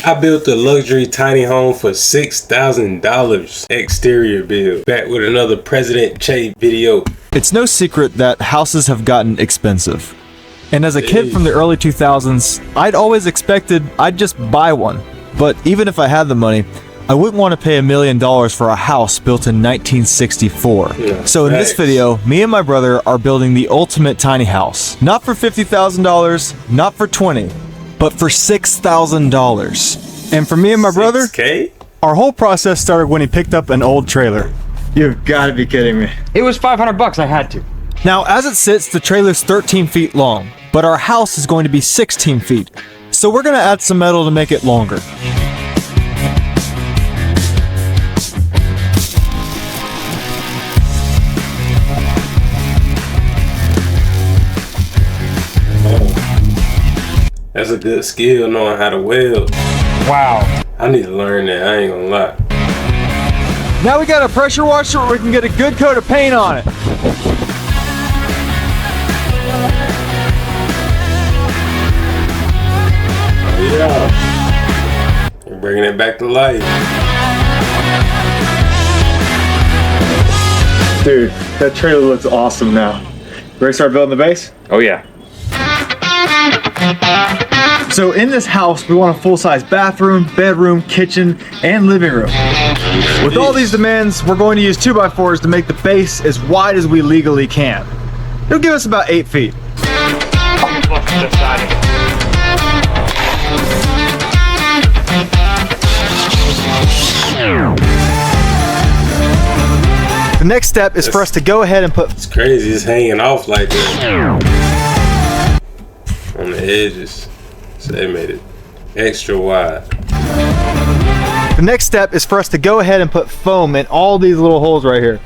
I built a luxury tiny home for $6,000 exterior build. Back with another President Che video. It's no secret that houses have gotten expensive. And as a kid from the early 2000s, I'd always expected I'd just buy one. But even if I had the money, I wouldn't want to pay $1 million for a house built in 1964. So in this video, me and my brother are building the ultimate tiny house. Not for $50,000, not for $20,000, but for $6,000. And for me and my brother, $6K? Our whole process started when he picked up an old trailer. You've got to be kidding me. It was $500, I had to. Now, as it sits, the trailer's 13 feet long, but our house is going to be 16 feet. So we're going to add some metal to make it longer. That's a good skill, knowing how to weld. Wow. I need to learn that, I ain't gonna lie. Now we got a pressure washer where we can get a good coat of paint on it. Oh yeah. You're bringing it back to life. Dude, that trailer looks awesome now. Ready to start building the base? Oh yeah. So in this house, we want a full-size bathroom, bedroom, kitchen, and living room. With all these demands, we're going to use 2x4s to make the base as wide as we legally can. It'll give us about 8 feet. The next step is for us to go ahead and put... It's crazy, it's hanging off like that. On the edges. So they made it extra wide. The next step is for us to go ahead and put foam in all these little holes right here.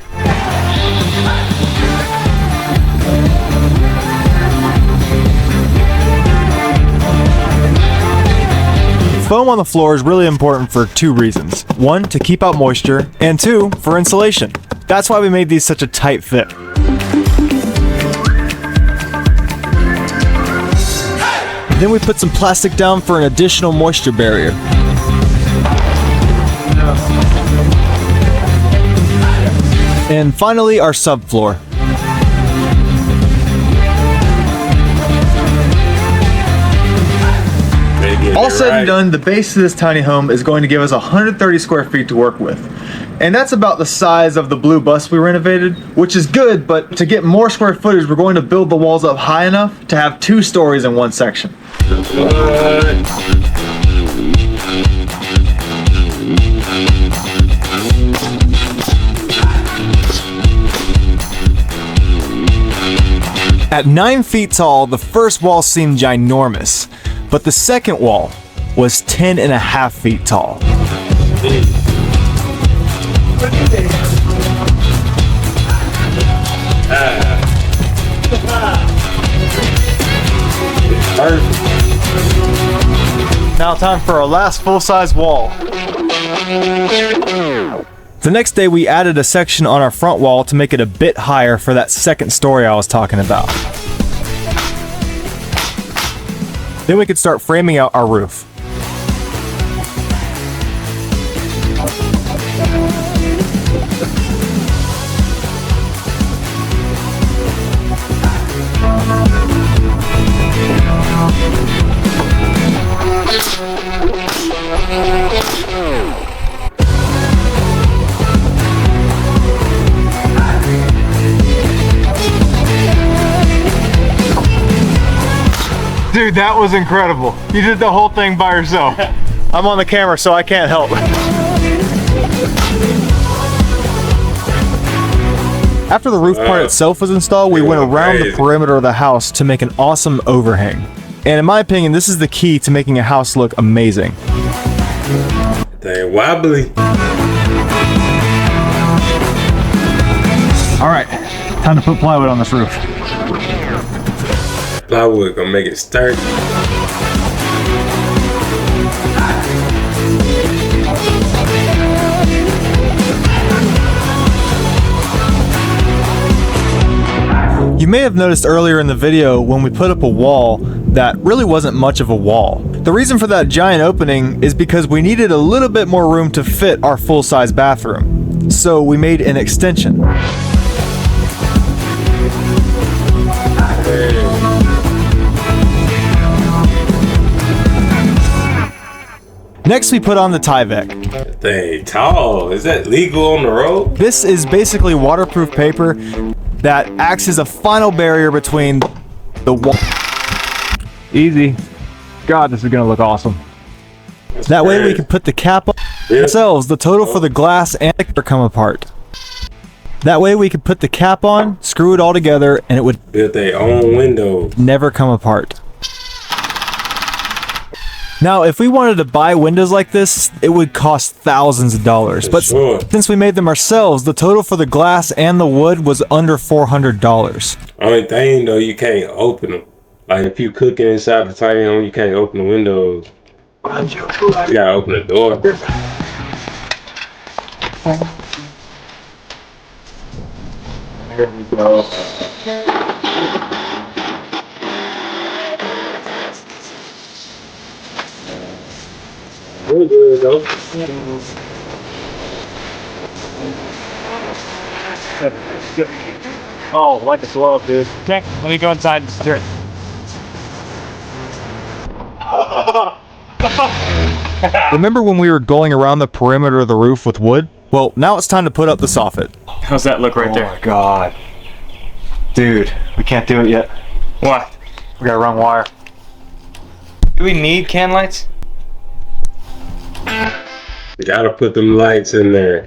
Foam on the floor is really important for two reasons. One, to keep out moisture, and two, for insulation. That's why we made these such a tight fit. Then we put some plastic down for an additional moisture barrier. And finally, our subfloor. All said and done, the base of this tiny home is going to give us 130 square feet to work with. And that's about the size of the blue bus we renovated, which is good, but to get more square footage, we're going to build the walls up high enough to have 2 stories in one section. At 9 feet tall, the first wall seemed ginormous, but the second wall was 10.5 feet tall. Now time for our last full-size wall. The next day we added a section on our front wall to make it a bit higher for that second story I was talking about. Then we could start framing out our roof. Dude, that was incredible. You did the whole thing by yourself. I'm on the camera, so I can't help. After the roof part itself was installed, we went around the perimeter of the house to make an awesome overhang. And in my opinion, this is the key to making a house look amazing. They wobbly. All right, time to put plywood on this roof. Plywood gonna make it sturdy. You may have noticed earlier in the video when we put up a wall, that really wasn't much of a wall. The reason for that giant opening is because we needed a little bit more room to fit our full-size bathroom. So we made an extension. Next, we put on the Tyvek. They tall. Is that legal on the road? This is basically waterproof paper that acts as a final barrier between the wall. Easy. God, this is gonna look awesome. That way we can put the cap on ourselves. The total for the glass and the come apart. That way we could put the cap on, screw it all together, and it would Build their own windows. never come apart. Now, if we wanted to buy windows like this, it would cost thousands of dollars. But Sure. since we made them ourselves, the total for the glass and the wood was under $400. Only thing though, you can't open them. Like if you cooking inside the tiny home, you can't open the windows. You gotta open the door. Here we go. We're good though. Oh, like the slow up, dude. Okay, let me go inside and stir it. Remember when we were going around the perimeter of the roof with wood? Well, now it's time to put up the soffit. How's that look right there? Oh my god. Dude, we can't do it yet. What? We got wrong wire. Do we need can lights? You gotta put them lights in there.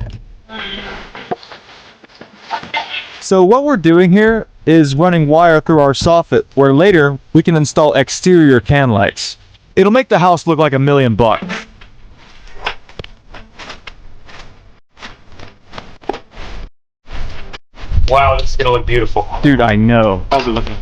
So what we're doing here is running wire through our soffit, where later we can install exterior can lights. It'll make the house look like $1,000,000. Wow, this is gonna look beautiful. Dude, I know. How's it looking?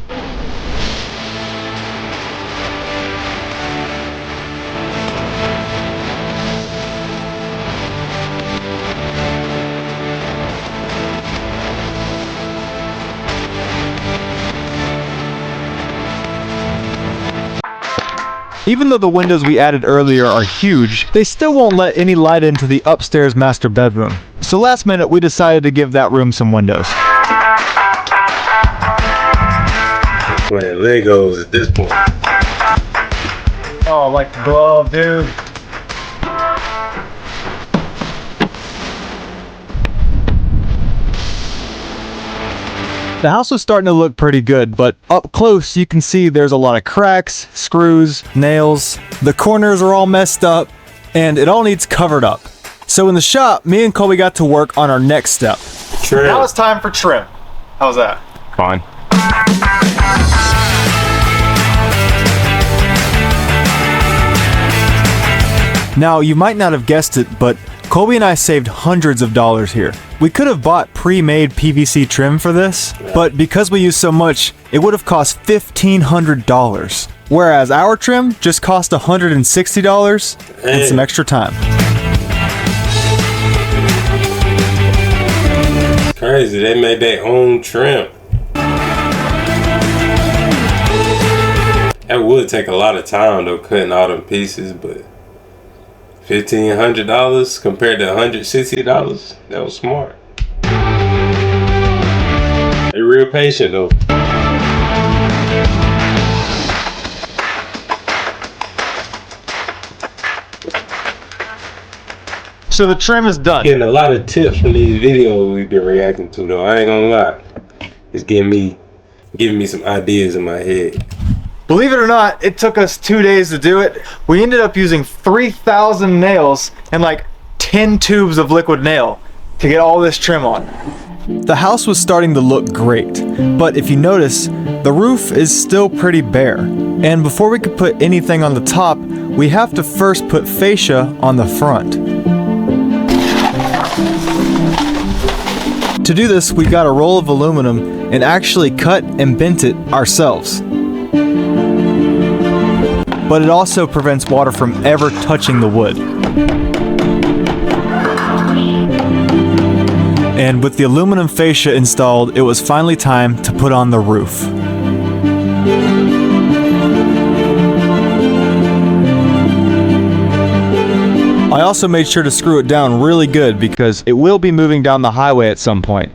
Even though the windows we added earlier are huge, they still won't let any light into the upstairs master bedroom. So last minute we decided to give that room some windows. Playing Legos at this point. Oh, like the glove, dude. The house was starting to look pretty good, but up close you can see there's a lot of cracks, screws, nails. The corners are all messed up, and it all needs covered up. So in the shop, me and Colby got to work on our next step. Trim. Now it's time for trim. How's that? Fine. Now, you might not have guessed it, but Colby and I saved hundreds of dollars here. We could have bought pre-made PVC trim for this, but because we used so much, it would have cost $1,500. Whereas our trim just cost $160 and some extra time. Crazy, they made their own trim. That would take a lot of time though, cutting all them pieces, but $1,500 compared to $160, that was smart. They real patient though. So the trim is done. Getting a lot of tips from these videos we've been reacting to though. I ain't gonna lie. It's giving me some ideas in my head. Believe it or not, it took us 2 days to do it. We ended up using 3,000 nails and like 10 tubes of liquid nail to get all this trim on. The house was starting to look great, but if you notice, the roof is still pretty bare. And before we could put anything on the top, we have to first put fascia on the front. To do this, we got a roll of aluminum and actually cut and bent it ourselves. But it also prevents water from ever touching the wood. And with the aluminum fascia installed, it was finally time to put on the roof. I also made sure to screw it down really good because it will be moving down the highway at some point.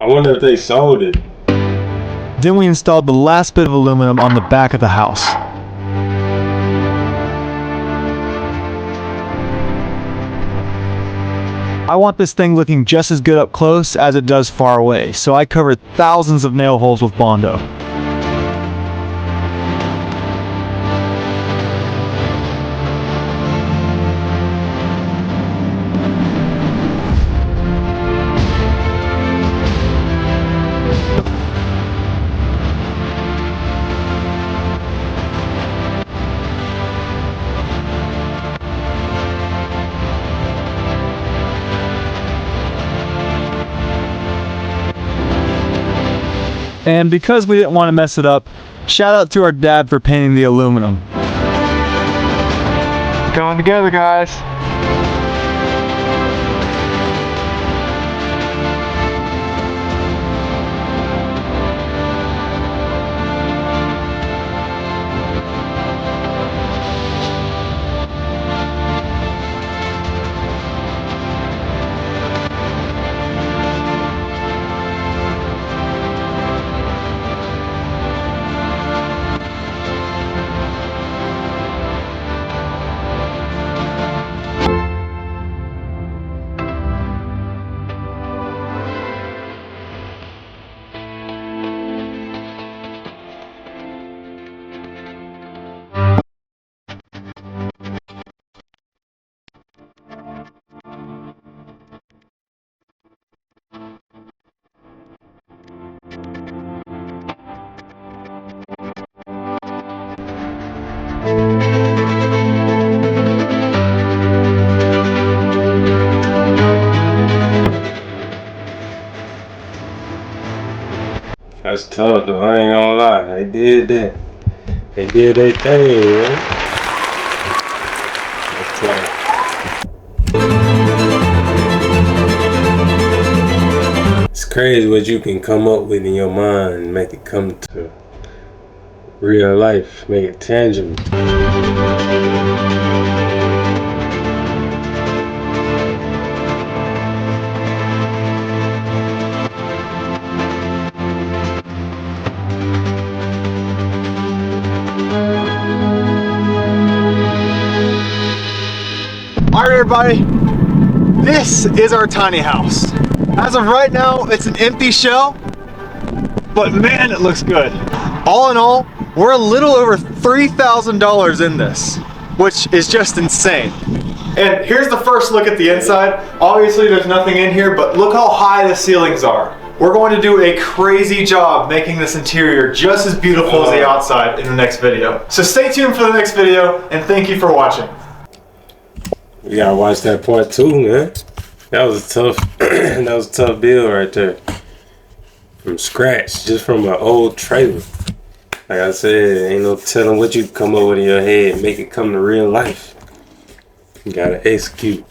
I wonder if they sold it. Then we installed the last bit of aluminum on the back of the house. I want this thing looking just as good up close as it does far away, so I covered thousands of nail holes with Bondo. And because we didn't want to mess it up, shout out to our dad for painting the aluminum. Going together, guys. That's tough though, I ain't gonna lie. They did that. They did their thing, man. That's tough. It's crazy what you can come up with in your mind and make it come to real life, make it tangible. Alright everybody, this is our tiny house. As of right now, it's an empty shell, but man, it looks good. All in all, we're a little over $3,000 in this, which is just insane. And here's the first look at the inside. Obviously there's nothing in here, but look how high the ceilings are. We're going to do a crazy job making this interior just as beautiful as the outside in the next video. So stay tuned for the next video, and thank you for watching. You gotta watch that part 2, man. That was a tough, that was a tough build right there. From scratch, just from an old trailer. Like I said, ain't no telling what you come up with in your head and make it come to real life. You gotta execute.